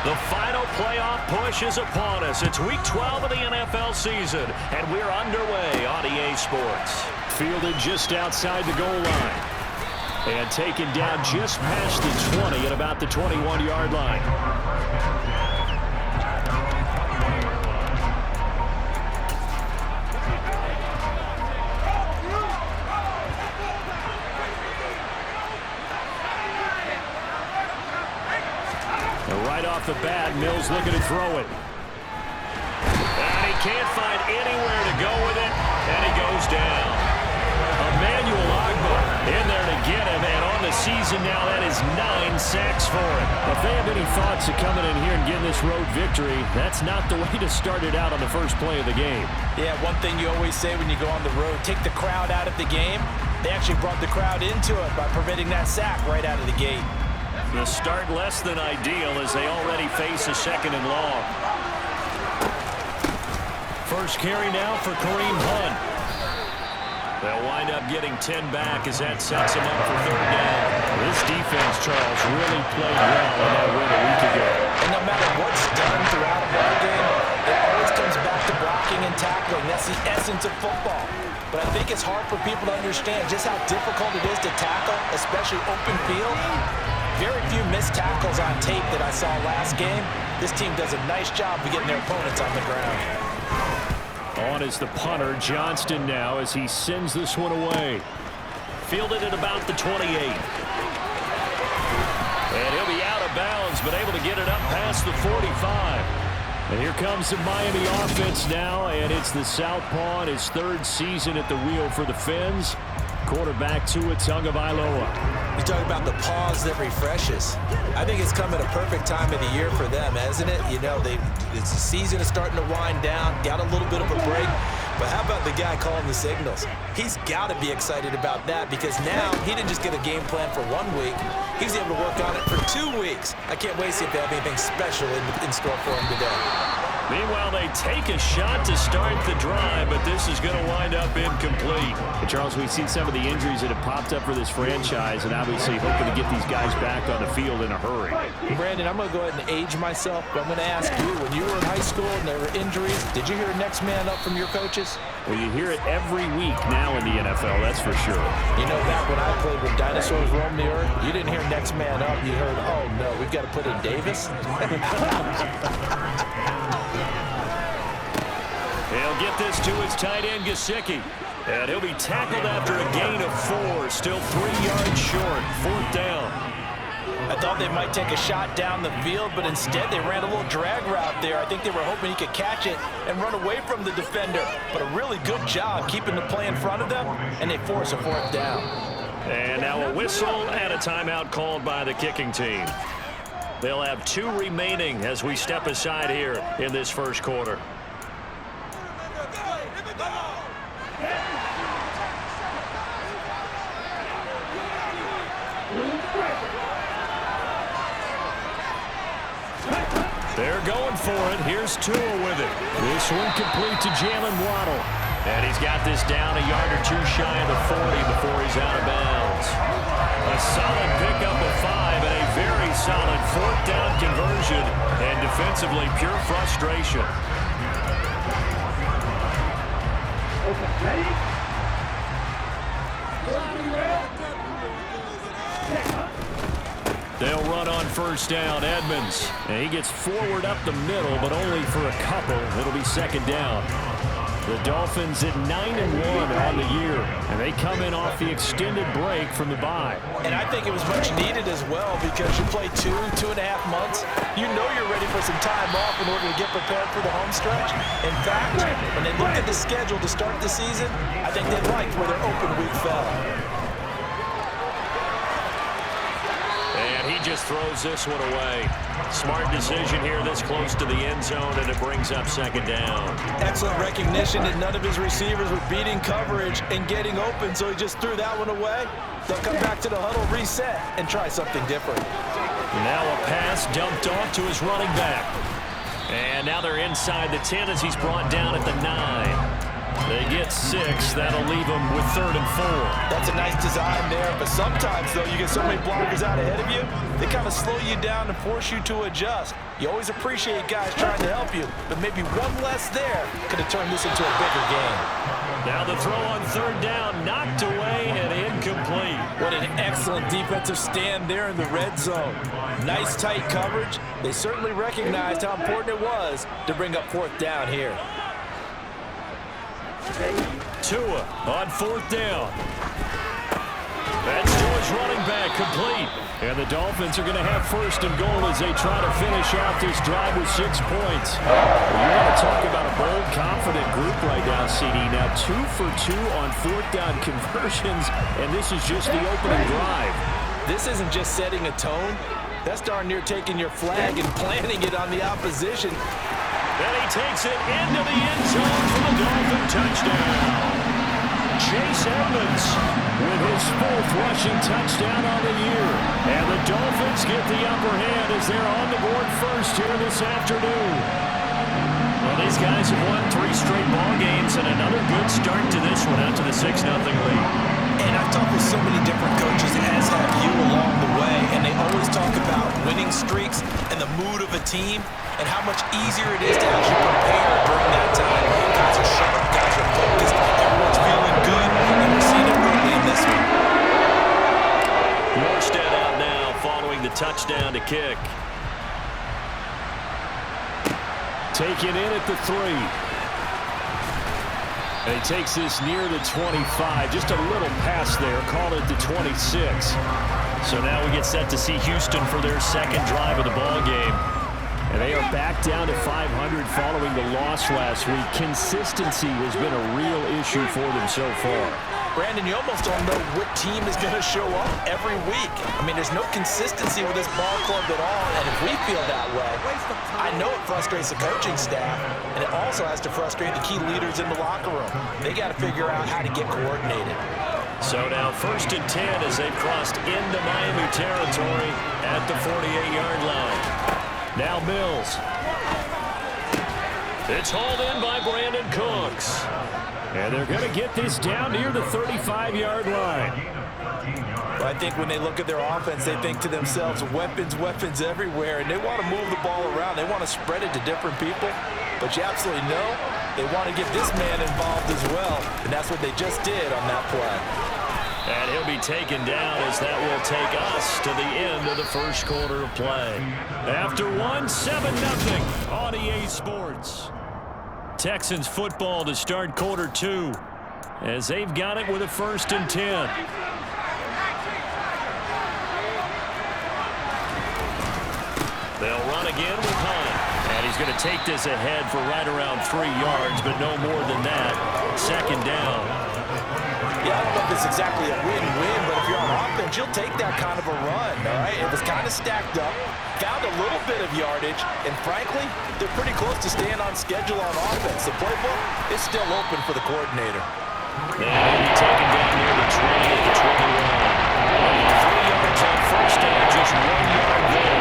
The final playoff push is upon us. It's Week 12 of the NFL season, and we're underway on EA Sports. Fielded just outside the goal line. And taken down just past the 20 at about the 21-yard line. And right off the bat, Mills looking to throw it. And he can't find anywhere to go with it, and he goes down. Emmanuel Ogbah in there to get him, and on the season now, that is 9 sacks for him. If they have any thoughts of coming in here and getting this road victory, that's not the way to start it out on the first play of the game. Yeah, one thing you always say when you go on the road, take the crowd out of the game. They actually brought the crowd into it by preventing that sack right out of the gate. The start less than ideal as they already face a 2nd and long. First carry now for Kareem Hunt. They'll wind up getting 10 back as that sets him up for 3rd down. This defense, Charles, really played well on that win a week ago. And no matter what's done throughout a ball game, it always comes back to blocking and tackling. That's the essence of football. But I think it's hard for people to understand just how difficult it is to tackle, especially open field. Very few missed tackles on tape that I saw last game. This team does a nice job of getting their opponents on the ground. On is the punter, Johnston now, as he sends this one away. Fielded at about the 28. And he'll be out of bounds, but able to get it up past the 45. And here comes the Miami offense now, and it's the Southpaw, his 3rd season at the wheel for the Fins. Quarterback Tua Tagovailoa. You talk about the pause that refreshes. I think it's come at a perfect time of the year for them, hasn't it? You know, it's the season is starting to wind down, got a little bit of a break. But how about the guy calling the signals? He's got to be excited about that because now he didn't just get a game plan for 1 week. He's able to work on it for 2 weeks. I can't wait to see if they have anything special in store for him today. Meanwhile, they take a shot to start the drive, but this is going to wind up incomplete. And Charles, we've seen some of the injuries that have popped up for this franchise, and obviously hoping to get these guys back on the field in a hurry. Brandon, I'm going to go ahead and age myself, but I'm going to ask you, when you were in high school and there were injuries, did you hear next man up from your coaches? Well, you hear it every week now in the NFL, that's for sure. You know, back when I played when dinosaurs roamed the earth, you didn't hear next man up. You heard, oh, no, we've got to put in Davis. He'll get this to his tight end, Gesicki. And he'll be tackled after a gain of 4. Still 3 yards short. 4th down. I thought they might take a shot down the field, but instead they ran a little drag route there. I think they were hoping he could catch it and run away from the defender. But a really good job keeping the play in front of them, and they force a 4th down. And now a whistle and a timeout called by the kicking team. They'll have 2 remaining as we step aside here in this first quarter. They're going for it. Here's Tua with it. This one complete to Jalen Waddle. And he's got this down a yard or 2 shy of the 40 before he's out of bounds. A solid pickup of 5 and a very solid 4th down conversion. And defensively, pure frustration. They'll run on 1st down. Edmonds. And he gets forward up the middle, but only for a couple. It'll be 2nd down. The Dolphins at 9-1 on the year, and they come in off the extended break from the bye. And I think it was much needed as well because you play 2.5 months. You know you're ready for some time off in order to get prepared for the home stretch. In fact, when they looked at the schedule to start the season, I think they liked where their open week fell. And he just throws this one away. Smart decision here this close to the end zone, and it brings up 2nd down. Excellent recognition that none of his receivers were beating coverage and getting open, so he just threw that one away. They'll come back to the huddle, reset, and try something different. Now a pass dumped off to his running back. And now they're inside the 10 as he's brought down at the 9. They get 6. That'll leave them with 3rd and 4. That's a nice design there, but sometimes, though, you get so many blockers out ahead of you, they kind of slow you down and force you to adjust. You always appreciate guys trying to help you, but maybe one less there could have turned this into a bigger game. Now the throw on 3rd down, knocked away and incomplete. What an excellent defensive stand there in the red zone. Nice tight coverage. They certainly recognized how important it was to bring up 4th down here. Tua on 4th down. That's Tua's running back, complete. And the Dolphins are going to have 1st and goal as they try to finish out this drive with 6 points. You want to talk about a bold, confident group right now, CD. Now 2 for 2 on 4th down conversions, and this is just the opening drive. This isn't just setting a tone. That's darn near taking your flag and planting it on the opposition. Then he takes it into the end zone for the Dolphin touchdown. Chase Edmonds with his 4th rushing touchdown on the year. And the Dolphins get the upper hand as they're on the board first here this afternoon. Well, these guys have won 3 straight ball games and another good start to this one out to the 6-0 lead. And I've talked with so many different coaches, as have you along the way, and they always talk about winning streaks and the mood of a team and how much easier it is to actually prepare during that time. Guys are sharp, guys are focused, everyone's feeling good, and we're seeing it early in this one. Morstead out now following the touchdown to kick. Taken in at the 3. And he takes this near the 25. Just a little pass there. Called it the 26. So now we get set to see Houston for their 2nd drive of the ball game. And they are back down to 500 following the loss last week. Consistency has been a real issue for them so far. Brandon, you almost don't know what team is going to show up every week. I mean, there's no consistency with this ball club at all, and if we feel that way, I know it frustrates the coaching staff, and it also has to frustrate the key leaders in the locker room. They got to figure out how to get coordinated. So now 1st and 10 as they've crossed into Miami territory at the 48-yard line. Now Mills. It's hauled in by Brandon Cooks. And they're going to get this down near the 35-yard line. Well, I think when they look at their offense, they think to themselves, weapons, weapons everywhere, and they want to move the ball around. They want to spread it to different people. But you absolutely know they want to get this man involved as well, and that's what they just did on that play. And he'll be taken down as that will take us to the end of the 1st quarter of play. After 7-0 on EA Sports. Texans football to start quarter 2 as they've got it with a 1st and 10. They'll run again with Hunt. And he's going to take this ahead for right around 3 yards, but no more than that. 2nd down. Yeah, I don't know if it's exactly a win-win, but if you're on offense, you'll take that kind of a run, all right? It was kind of stacked up, found a little bit of yardage, and frankly, they're pretty close to staying on schedule on offense. The playbook is still open for the coordinator. And he'll be taken down near the 20 at the 21. 3 yards on 1st down, just 1 yard there.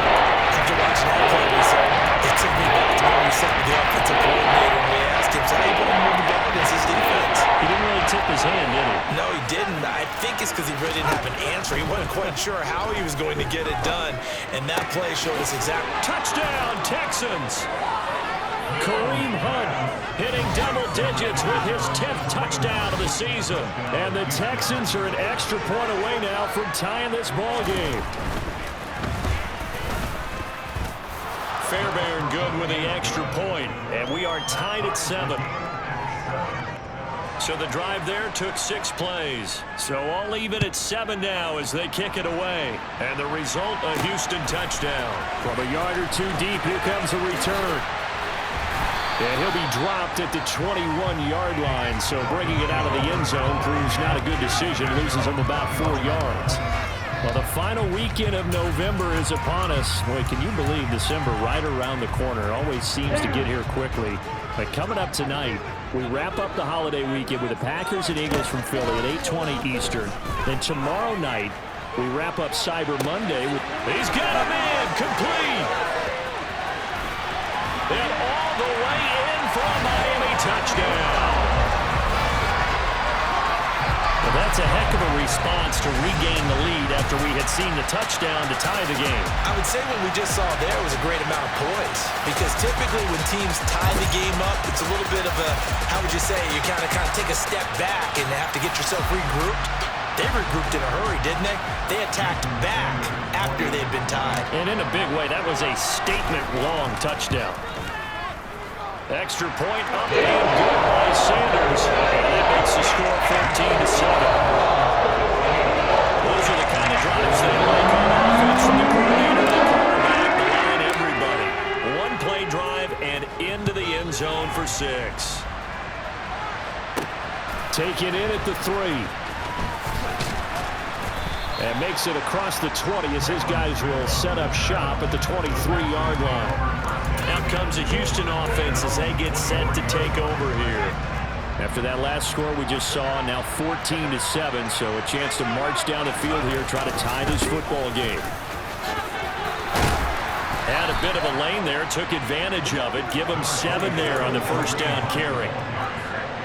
After watching that play, we said, it took me back to when we sat with the offensive coordinator and we asked him, how are you going to move the ball against his defense? He didn't really tip his hand, did he? No, he didn't. I think it's because he really didn't have an answer. He wasn't quite sure how he was going to get it done, and that play showed us exactly. Touchdown, Texans! Kareem Hunt hitting double digits with his 10th touchdown of the season. And the Texans are an extra point away now from tying this ball game. Fairbairn good with the extra point, and we are tied at 7. So the drive there took 6 plays. So all even at 7 now as they kick it away. And the result, a Houston touchdown. From a yard or 2 deep, here comes a return. And he'll be dropped at the 21-yard line. So bringing it out of the end zone proves not a good decision. Loses him about 4 yards. Well, the final weekend of November is upon us. Boy, can you believe December right around the corner? It always seems to get here quickly. But coming up tonight, we wrap up the holiday weekend with the Packers and Eagles from Philly at 8:20 Eastern. Then tomorrow night, we wrap up Cyber Monday with... He's got him in, complete! And all the way in for a Miami touchdown. response to regain the lead after we had seen the touchdown to tie the game? I would say what we just saw there was a great amount of poise, because typically when teams tie the game up, it's a little bit of a, how would you say, you kind of take a step back and have to get yourself regrouped. They regrouped in a hurry, didn't they? They attacked back after they'd been tied. And in a big way, that was a statement-long touchdown. Extra point up and good by Sanders. And that makes the score 14-7. Those are the kind of drives they like on offense from the coordinator, the quarterback, the line, everybody. One-play drive and into the end zone for 6. Taken in at the 3. And makes it across the 20 as his guys will set up shop at the 23-yard line. Now comes the Houston offense as they get set to take over here. After that last score we just saw, now 14-7, so a chance to march down the field here, try to tie this football game. Had a bit of a lane there, took advantage of it, give them 7 there on the first down carry.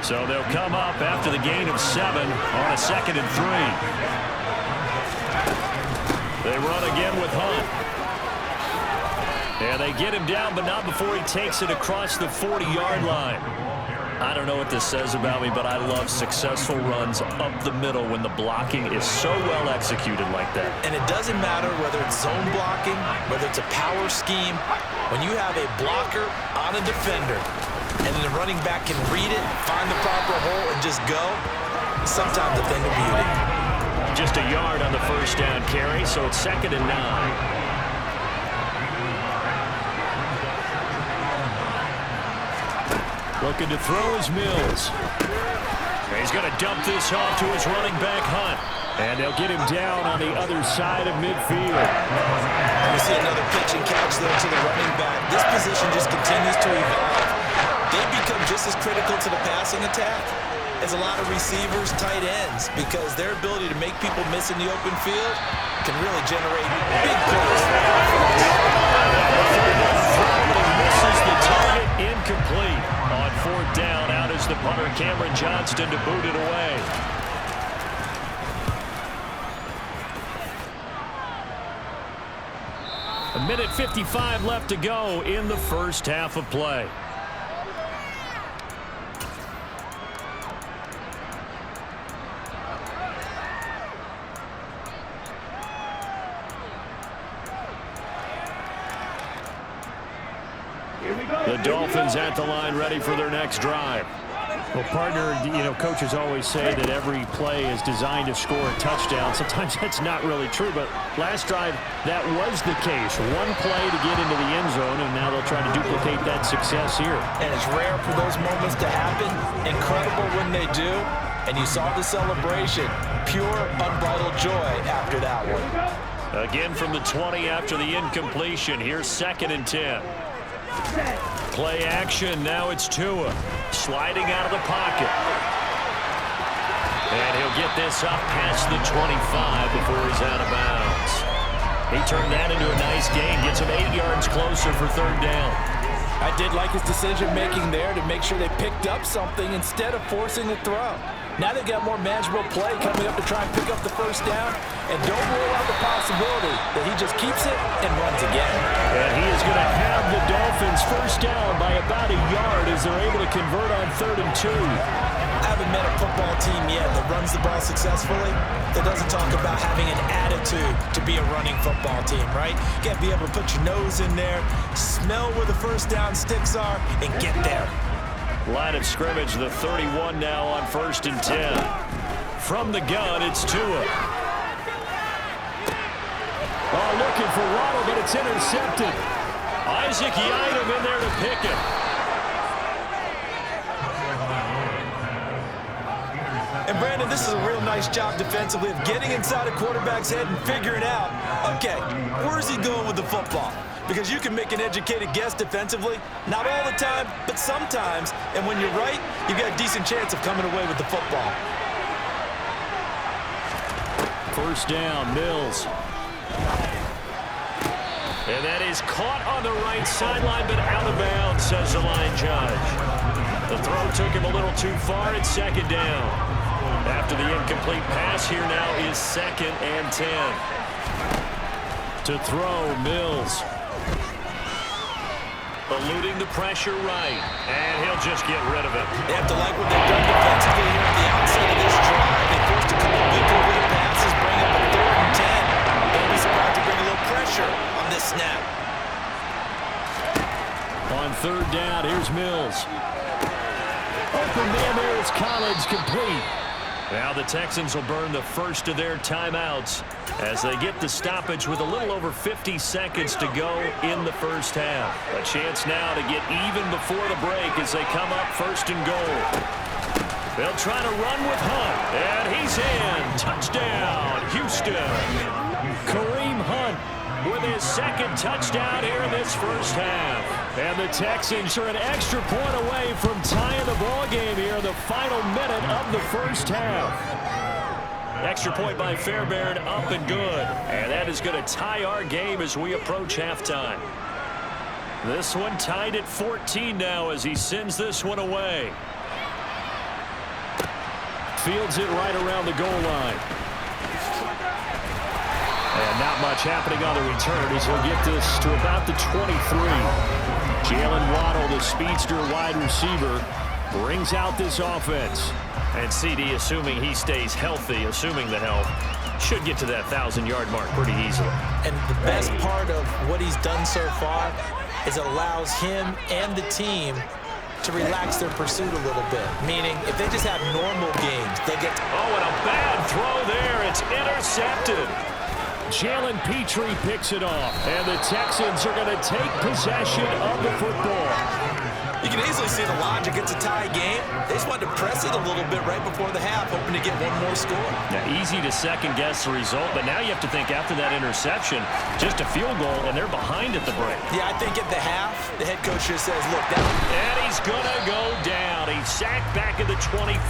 So they'll come up after the gain of 7 on a 2nd and 3. They run again with Hunt. And they get him down, but not before he takes it across the 40-yard line. I don't know what this says about me, but I love successful runs up the middle when the blocking is so well executed like that. And it doesn't matter whether it's zone blocking, whether it's a power scheme. When you have a blocker on a defender, and then the running back can read it, find the proper hole, and just go, sometimes the thing of beauty. Just a yard on the first down carry, so it's 2nd and 9. Looking to throw is Mills. He's going to dump this off to his running back, Hunt. And they'll get him down on the other side of midfield. We see another pitch and catch there to the running back. This position just continues to evolve. They become just as critical to the passing attack as a lot of receivers, tight ends, because their ability to make people miss in the open field can really generate big plays. Misses the target, incomplete. On 4th down, out is the punter, Cameron Johnston, to boot it away. A minute 55 left to go in the first half of play. The Dolphins at the line, ready for their next drive. Well, partner, coaches always say that every play is designed to score a touchdown. Sometimes that's not really true, but last drive, that was the case. One play to get into the end zone, and now they'll try to duplicate that success here. And it's rare for those moments to happen. Incredible when they do. And you saw the celebration. Pure, unbridled joy after that one. Again from the 20 after the incompletion. Here's 2nd and 10. Play action. Now it's Tua sliding out of the pocket. And he'll get this up past the 25 before he's out of bounds. He turned that into a nice gain. Gets him 8 yards closer for 3rd down. I did like his decision-making there to make sure they picked up something instead of forcing the throw. Now they've got more manageable play coming up to try and pick up the first down. And don't rule out the possibility that he just keeps it and runs again. And he is going to have the Dolphins first down by about a yard as they're able to convert on 3rd and 2. I haven't met a football team yet that runs the ball successfully that doesn't talk about having an attitude to be a running football team, right? You got to be able to put your nose in there, smell where the first down sticks are, and get there. Line of scrimmage, the 31 now on 1st and 10. From the gun, it's Tua. Oh, looking for Waddle, but it's intercepted. Isaac Yiadom in there to pick it. And Brandon, this is a real nice job defensively of getting inside a quarterback's head and figuring out, okay, where's he going with the football? Because you can make an educated guess defensively. Not all the time, but sometimes. And when you're right, you've got a decent chance of coming away with the football. First down, Mills. And that is caught on the right sideline, but out of bounds, says the line judge. The throw took him a little too far. It's 2nd down. After the incomplete pass, here now is 2nd and 10. To throw, Mills. Eluding the pressure right. And he'll just get rid of it. They have to like what they've done defensively here at the outset of this drive. They forced a couple big complete passes, bring up a 3rd and 10. Baby's about to bring a little pressure on this snap. On 3rd down, here's Mills. Open man there, it's Collins, complete. Now the Texans will burn the first of their timeouts as they get the stoppage with a little over 50 seconds to go in the first half. A chance now to get even before the break as they come up 1st and goal. They'll try to run with Hunt, and he's in. Touchdown, Houston. Kareem Hunt with his 2nd touchdown here in this first half. And the Texans are an extra point away from tying the ball game here in the final minute of the first half. Extra point by Fairbairn, up and good. And that is going to tie our game as we approach halftime. This one tied at 14 now as he sends this one away. Fields it right around the goal line. And not much happening on the return as he'll get this to about the 23. Jalen Waddle, the speedster wide receiver, brings out this offense. And CD, assuming he stays healthy, assuming the health, should get to that 1,000-yard mark pretty easily. And the best part of what he's done so far is it allows him and the team to relax their pursuit a little bit. Meaning, if they just have normal games, they'll get... Oh, and a bad throw there. It's intercepted. Jalen Petrie picks it off, and the Texans are going to take possession of the football. You can easily see the logic. It's a tie game. They just wanted to press it a little bit right before the half, hoping to get one more score. Yeah, easy to second-guess the result, but now you have to think after that interception, just a field goal, and they're behind at the break. Yeah, I think at the half, the head coach just says, look, down. And he's going to go down. He's sacked back at the 24.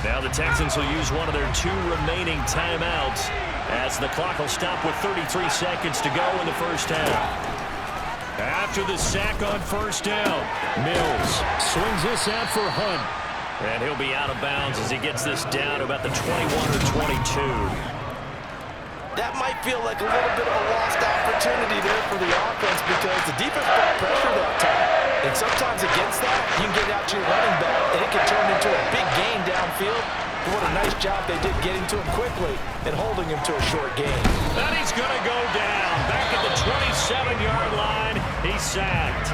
Now the Texans will use one of their 2 remaining timeouts as the clock will stop with 33 seconds to go in the first half. After the sack on 1st down, Mills swings this out for Hunt. And he'll be out of bounds as he gets this down to about the 21 or 22. That might feel like a little bit of a lost opportunity there for the offense because the defense brought pressure that time. And sometimes against that, you can get out to your running back, and it can turn into a big gain downfield. What a nice job they did getting to him quickly and holding him to a short gain. And he's going to go down. Back at the 27-yard line, he's sacked.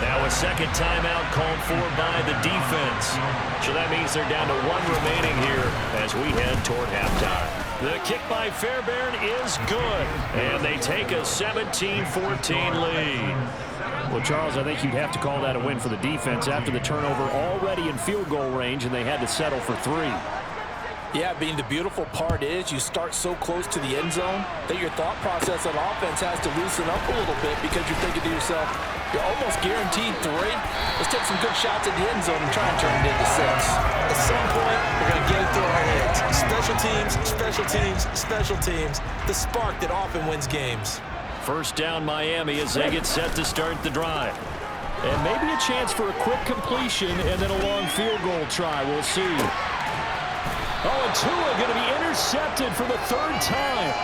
Now a second timeout called for by the defense. So that means they're down to 1 remaining here as we head toward halftime. The kick by Fairbairn is good, and they take a 17-14 lead. Well, Charles, I think you'd have to call that a win for the defense after the turnover already in field goal range, and they had to settle for 3. Yeah, Bean, the beautiful part is you start so close to the end zone that your thought process on offense has to loosen up a little bit because you're thinking to yourself, you're almost guaranteed 3. Let's take some good shots at the end zone and try and turn it into 6. At some point, we're going to get it through our heads. Special teams, special teams, special teams. The spark that often wins games. 1st down Miami as they get set to start the drive. And maybe a chance for a quick completion and then a long field goal try. We'll see. Oh, and Tua going to be intercepted for the 3rd time.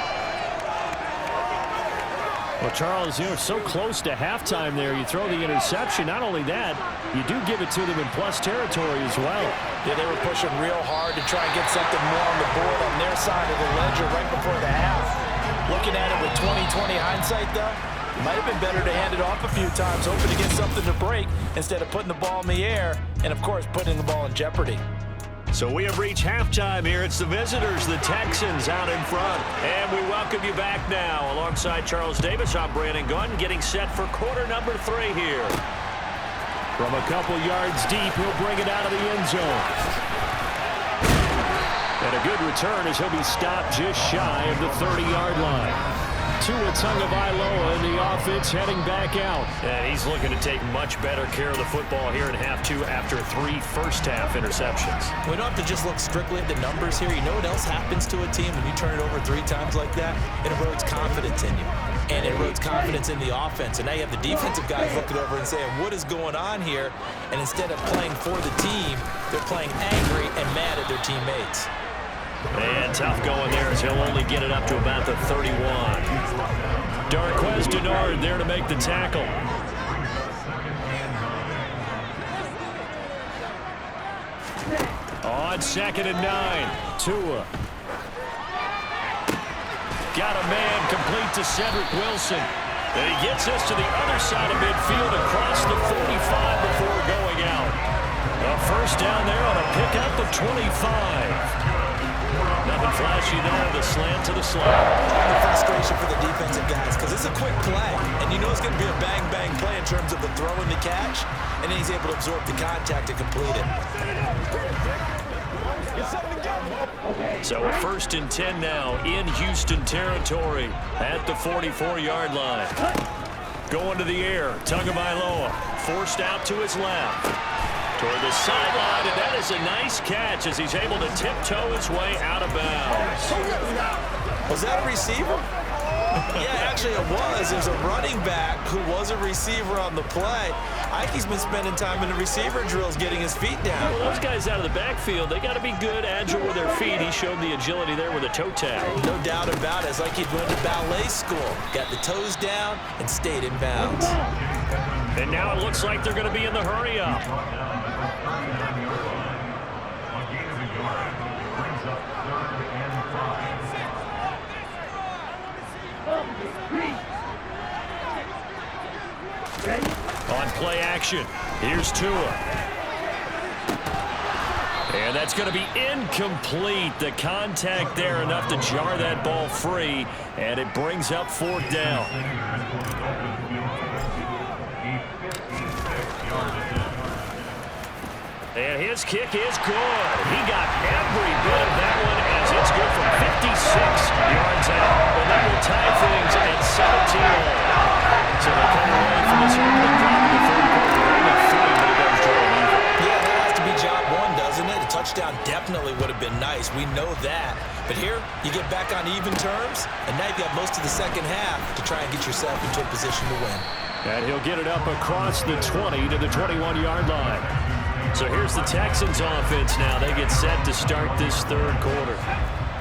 Well, Charles, you know, it's so close to halftime there. You throw the interception. Not only that, you do give it to them in plus territory as well. Yeah, they were pushing real hard to try and get something more on the board on their side of the ledger right before the half. Looking at it with 20/20 hindsight, though, it might have been better to hand it off a few times, hoping to get something to break instead of putting the ball in the air and, of course, putting the ball in jeopardy. So we have reached halftime here. It's the visitors, the Texans, out in front. And we welcome you back now. Alongside Charles Davis, I'm Brandon Gunn, getting set for quarter number 3 here. From a couple yards deep, he'll bring it out of the end zone. And a good return as he'll be stopped just shy of the 30-yard line. Tua Tagovailoa in the offense heading back out. And he's looking to take much better care of the football here in half 2 after 3 first-half interceptions. We don't have to just look strictly at the numbers here. You know what else happens to a team when you turn it over 3 times like that? It erodes confidence in you. And it erodes confidence in the offense. And now you have the defensive guys looking over and saying, what is going on here? And instead of playing for the team, they're playing angry and mad at their teammates. And tough going there as he'll only get it up to about the 31. Darquez Denard there to make the tackle. On 2nd and 9, Tua. Got a man complete to Cedric Wilson. And he gets us to the other side of midfield across the 45 before going out. A first down there on a pickup of 25. Nothing flashy there. The slant to the slot. The frustration for the defensive guys because it's a quick play. And you know it's going to be a bang-bang play in terms of the throw and the catch. And then he's able to absorb the contact and complete it. So a 1st and 10 now in Houston territory at the 44-yard line. Going to the air. Tagovailoa forced out to his left. Toward the sideline, and that is a nice catch as he's able to tiptoe his way out of bounds. Was that a receiver? Yeah, actually it was. It was a running back who was a receiver on the play. Ike's been spending time in the receiver drills getting his feet down. Well, those guys out of the backfield, they got to be good, agile with their feet. He showed the agility there with a toe tap. No doubt about it. It's like he'd went to ballet school. Got the toes down and stayed in bounds. And now it looks like they're going to be in the hurry-up. On play action, here's Tua. And that's going to be incomplete. The contact there enough to jar that ball free, and it brings up 4th down. And his kick is good. He got every bit of that one as it's good from 56 yards out. And that will tie things at 17. So they come away from this opening drive in the 3rd quarter. Only 3, but it does draw an even. Yeah, that has to be job 1, doesn't it? A touchdown definitely would have been nice. We know that. But here, you get back on even terms, and now you've got most of the second half to try and get yourself into a position to win. And he'll get it up across the 20 to the 21-yard line. So here's the Texans offense now. They get set to start this 3rd quarter.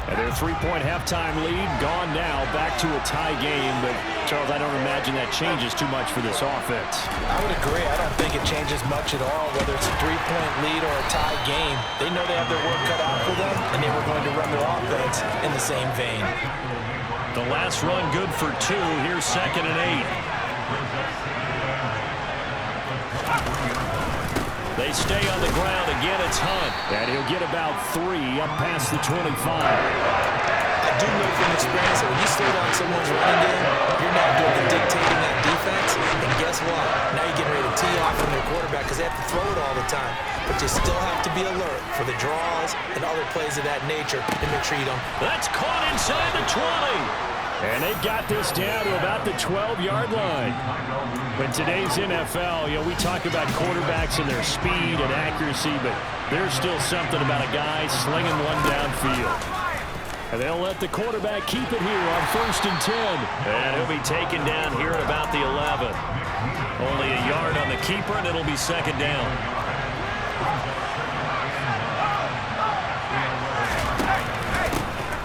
And their 3-point halftime lead gone now, back to a tie game. But, Charles, I don't imagine that changes too much for this offense. I would agree. I don't think it changes much at all, whether it's a 3-point lead or a tie game. They know they have their work cut out for them, and they were going to run their offense in the same vein. The last run good for 2. Here's 2nd and 8. They stay on the ground. Again, it's Hunt. And he'll get about 3 up past the 25. I do know from experience that when you slow down someone's running game, you're not doing the dictating that defense. And guess what? Now you're getting ready to tee off from their quarterback because they have to throw it all the time. But you still have to be alert for the draws and other plays of that nature and make sure you don't. That's caught inside the 20. And they've got this down to about the 12-yard line. In today's NFL, we talk about quarterbacks and their speed and accuracy, but there's still something about a guy slinging one downfield. And they'll let the quarterback keep it here on 1st and 10. And he'll be taken down here at about the 11. Only a yard on the keeper, and it'll be 2nd down.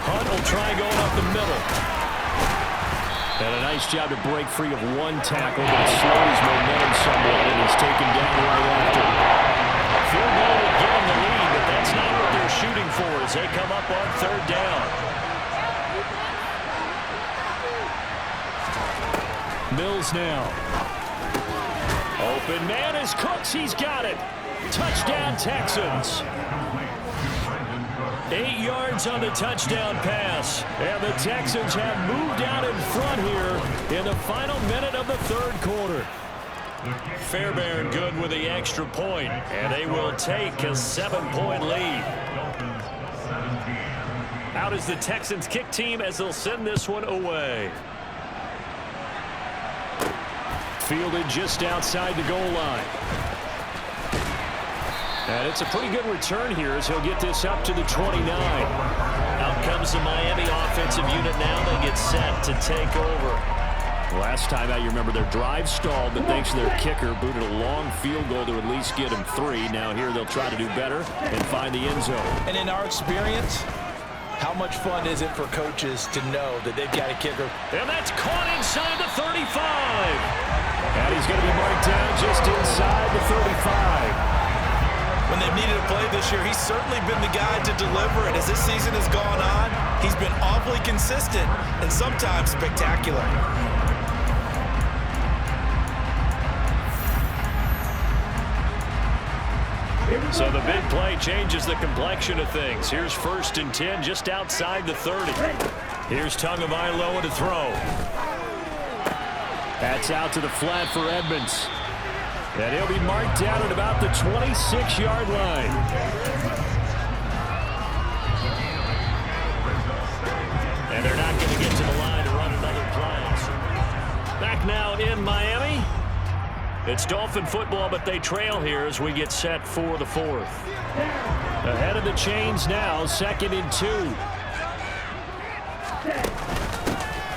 Hunt will try going up the middle. And a nice job to break free of one tackle, but it slows momentum somewhat, and he's taken down right after. Field goal would give them the lead, but that's not what they're shooting for as they come up on 3rd down. Mills now. Open man is Cooks. He's got it. Touchdown, Texans. 8 yards on the touchdown pass. And the Texans have moved out in front here in the final minute of the 3rd quarter. Fairbairn good with the extra point, and they will take a 7-point lead. Out is the Texans kick team as they'll send this one away. Fielded just outside the goal line. And it's a pretty good return here as he'll get this up to the 29. Out comes the Miami offensive unit now. They get set to take over. Last time out, you remember their drive stalled, but thanks to their kicker, booted a long field goal to at least get them 3. Now here they'll try to do better and find the end zone. And in our experience, how much fun is it for coaches to know that they've got a kicker? And that's caught inside the 35. And he's going to be marked down just inside the 35. When they've needed a play this year, he's certainly been the guy to deliver it. As this season has gone on, he's been awfully consistent and sometimes spectacular. So the big play changes the complexion of things. Here's 1st and 10 just outside the 30. Here's Tagovailoa to throw. That's out to the flat for Edmonds. And he'll be marked down at about the 26-yard line. And they're not going to get to the line to run another play. Back now in Miami. It's Dolphin football, but they trail here as we get set for the 4th. Ahead of the chains now, 2nd and 2.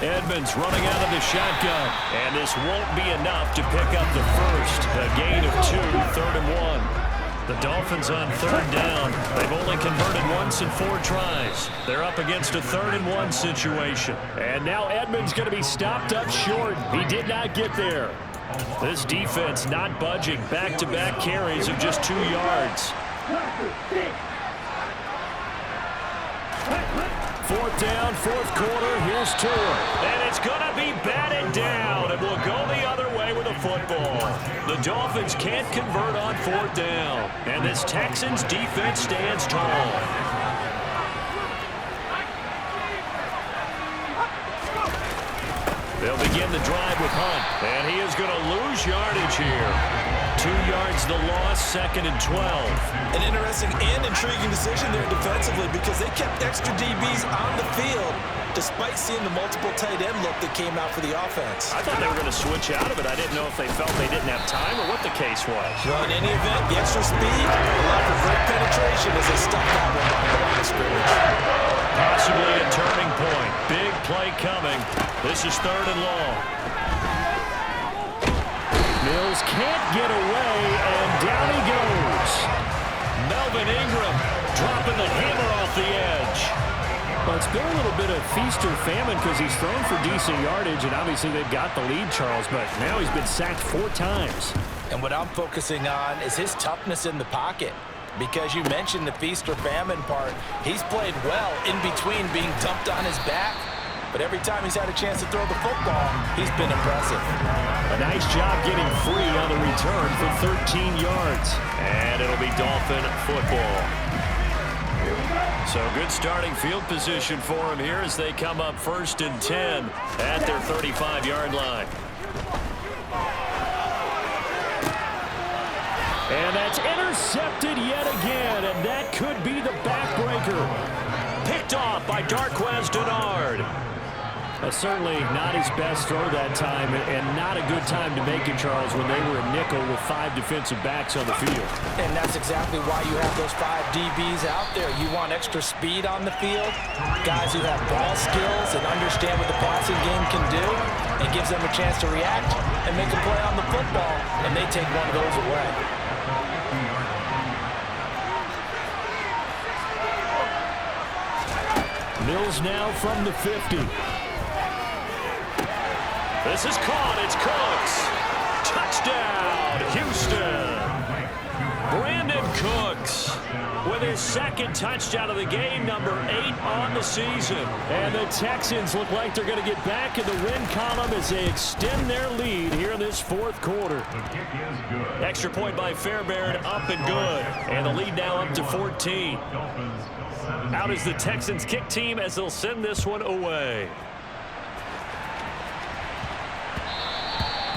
Edmonds running out of the shotgun. And this won't be enough to pick up the first. A gain of 2, 3rd and 1. The Dolphins on 3rd down. They've only converted once in 4 tries. They're up against a 3rd and 1 situation. And now Edmonds going to be stopped up short. He did not get there. This defense not budging. Back-to-back carries of just 2 yards. 4th down, 4th quarter. Here's Tua. And it's going to be batted down. And we'll go the other way with a football. The Dolphins can't convert on 4th down. And this Texans defense stands tall. They'll begin the drive with Hunt. And he is going to lose yardage here. 2 yards the loss, 2nd and 12. An interesting and intriguing decision there defensively because they kept extra DBs on the field despite seeing the multiple tight end look that came out for the offense. I thought they were going to switch out of it. I didn't know if they felt they didn't have time or what the case was. Well, in any event, the extra speed allowed for great penetration as they stuck that one on the line of scrimmage. Possibly a turning point. Big play coming. This is 3rd and long. Mills can't get away, and down he goes. Melvin Ingram dropping the hammer off the edge. Well, it's been a little bit of feast or famine because he's thrown for decent yardage, and obviously they've got the lead, Charles, but now he's been sacked 4 times. And what I'm focusing on is his toughness in the pocket. Because you mentioned the feast or famine part, he's played well in between being dumped on his back. But every time he's had a chance to throw the football, he's been impressive. A nice job getting free on the return for 13 yards. And it'll be Dolphin football. So good starting field position for him here as they come up 1st and 10 at their 35-yard line. And that's intercepted yet again, and that could be the backbreaker. Picked off by Darqueze Dennard. Certainly not his best throw that time, and not a good time to make it, Charles, when they were a nickel with 5 defensive backs on the field. And that's exactly why you have those 5 DBs out there. You want extra speed on the field, guys who have ball skills and understand what the passing game can do. It gives them a chance to react and make a play on the football, and they take one of those away. Mills now from the 50. This is caught. It's Cooks. Touchdown, Houston. Brandon Cooks with his 2nd touchdown of the game, number 8 on the season. And the Texans look like they're going to get back in the win column as they extend their lead here in this 4th quarter. Extra point by Fairbairn, up and good. And the lead now up to 14. Out is the Texans kick team as they'll send this one away.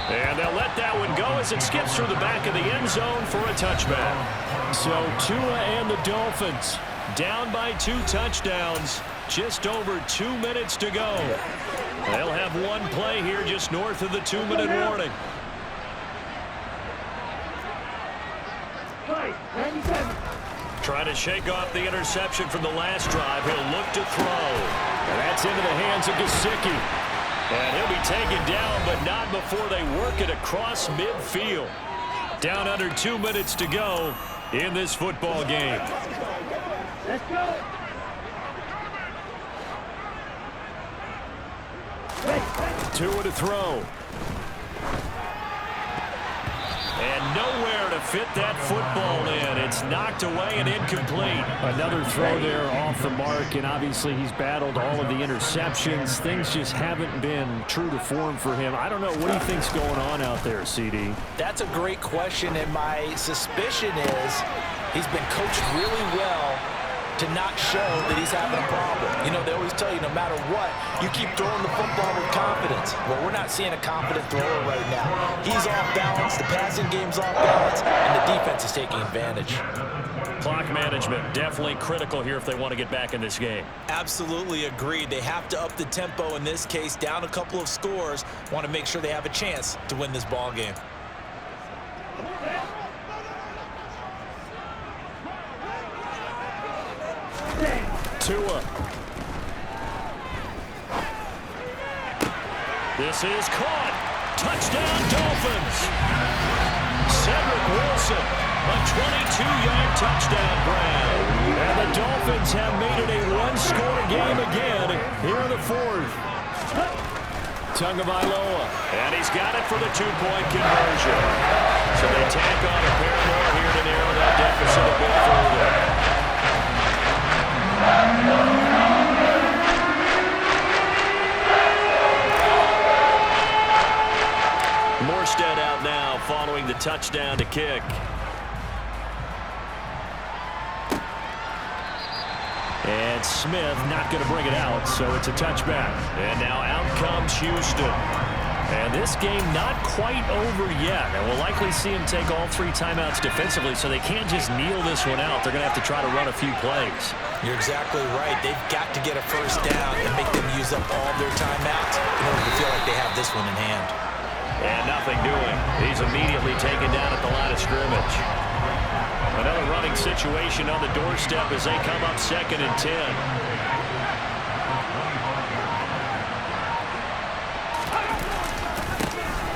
And they'll let that one go as it skips through the back of the end zone for a touchback. So Tua and the Dolphins down by 2 touchdowns. Just over 2 minutes to go. They'll have one play here just north of the 2-minute warning. Trying to shake off the interception from the last drive. He'll look to throw. And that's into the hands of Gesicki. And he'll be taken down, but not before they work it across midfield. Down under 2 minutes to go in this football game. Let's go. Tua to throw. And nowhere to fit that football in. It's knocked away and incomplete. Another throw there off the mark, and obviously he's battled all of the interceptions. Things just haven't been true to form for him. I don't know. What do you think's going on out there, CD? That's a great question, and my suspicion is he's been coached really well to not show that he's having a problem. You know, they always tell you no matter what, you keep throwing the football with confidence. Well, we're not seeing a confident thrower right now. He's off balance, the passing game's off balance, and the defense is taking advantage. Clock management definitely critical here if they want to get back in this game. Absolutely agreed. They have to up the tempo in this case, down a couple of scores. Want to make sure they have a chance to win this ball game. Tua. This is caught. Touchdown, Dolphins. Cedric Wilson, a 22-yard touchdown grab. And the Dolphins have made it a one-score game again here in the fourth. Tagovailoa. And he's got it for the two-point conversion. So they tack on a pair more here to narrow that deficit a bit further. Morstead out now following the touchdown to kick. And Smith not going to bring it out, so it's a touchback. And now out comes Houston. And this game not quite over yet. And we'll likely see him take all 3 timeouts defensively, so they can't just kneel this one out. They're going to have to try to run a few plays. You're exactly right. They've got to get a first down and make them use up all their timeouts in order to feel like they have this one in hand. And nothing doing. He's immediately taken down at the line of scrimmage. Another running situation on the doorstep as they come up 2nd and 10.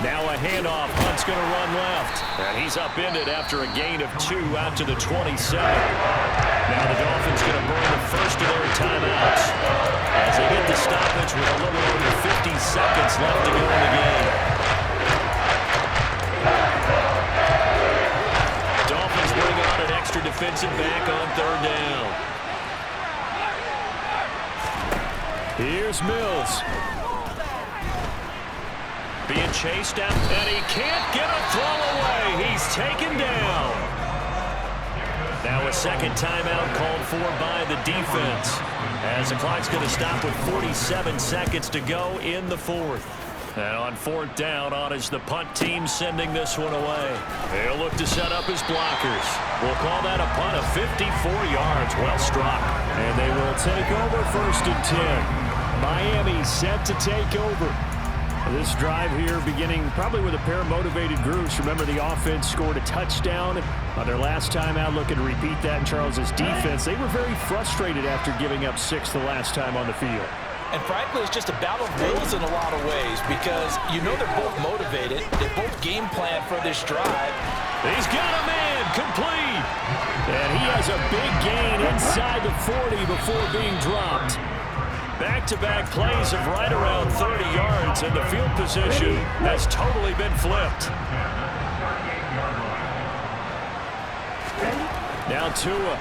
Now a handoff. Hunt's going to run left. And he's upended after a gain of 2 out to the 27. Now the Dolphins going to burn the first of their timeouts as they get the stoppage with a little over 50 seconds left to go in the game. Dolphins bring on an extra defensive back on 3rd down. Here's Mills. Being chased out, and he can't get a throw away. He's taken down. Now a second timeout called for by the defense as the clock's going to stop with 47 seconds to go in the 4th. And on 4th down, on is the punt team sending this one away. They'll look to set up his blockers. We'll call that a punt of 54 yards. Well struck. And they will take over 1st and 10. Miami set to take over. This drive here beginning probably with a pair of motivated groups. Remember, the offense scored a touchdown on their last time out. Looking to repeat that in Charles's defense. They were very frustrated after giving up 6 the last time on the field. And frankly, it's just a battle of wills in a lot of ways because you know they're both motivated. They both game plan for this drive. He's got a man complete. And he has a big gain inside the 40 before being dropped. Back-to-back plays of right around 30 yards, and the field position has totally been flipped. Now Tua.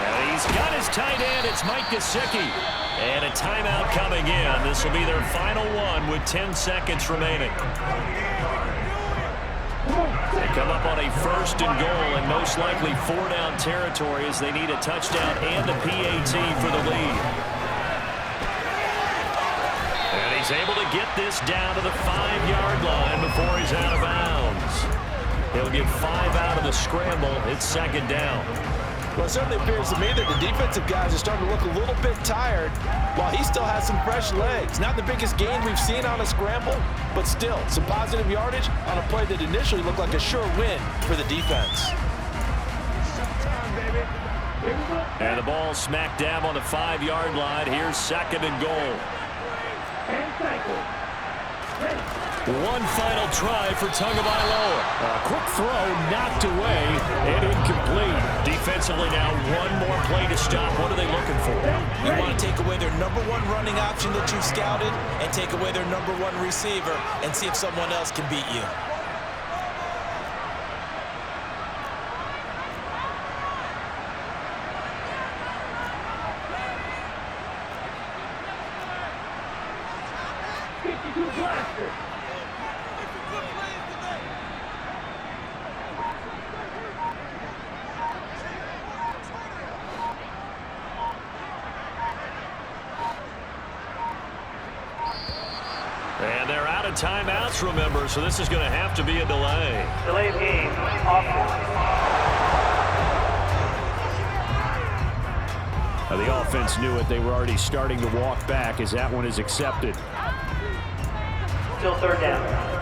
And he's got his tight end. It's Mike Gesicki. And a timeout coming in. This will be their final one with 10 seconds remaining. They come up on a 1st and goal and most likely 4-down territory as they need a touchdown and a PAT for the lead. And he's able to get this down to the 5-yard line before he's out of bounds. He'll get 5 out of the scramble. It's 2nd down. Well, it certainly appears to me that the defensive guys are starting to look a little bit tired while he still has some fresh legs. Not the biggest gain we've seen on a scramble, but still some positive yardage on a play that initially looked like a sure win for the defense. And the ball smack dab on the 5-yard line. Here's 2nd and goal. One final try for Tagovailoa. A quick throw knocked away and incomplete. Defensively now, one more play to stop. What are they looking for? You want to take away their number 1 running option that you've scouted and take away their number 1 receiver and see if someone else can beat you. And they're out of timeouts, remember, so this is going to have to be a delay. Delay of game. Offense. Now, the offense knew it. They were already starting to walk back as that one is accepted. Still 3rd down.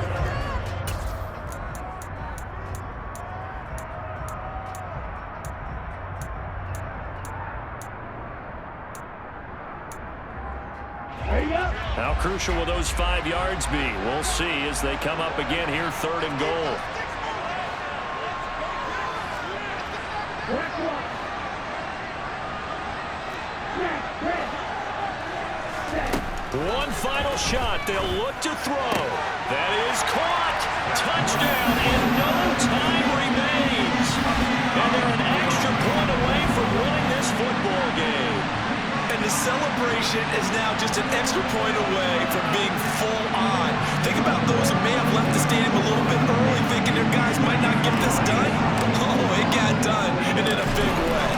How crucial will those 5 yards be? We'll see as they come up again here, 3rd and goal. One final shot. They'll look to throw. That is caught. Touchdown, and no time remains. And they're an extra point away from winning this football game. And the celebration is now just an extra point away from being full on. Think about those who may have left the stadium a little bit early thinking their guys might not get this done. Oh, it got done, and in a big way.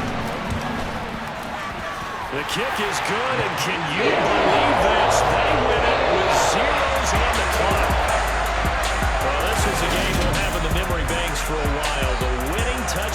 The kick is good, and can you believe this? They win it with zeros on the clock. Well, this is a game we'll have in the memory banks for a while. The winning touchdown.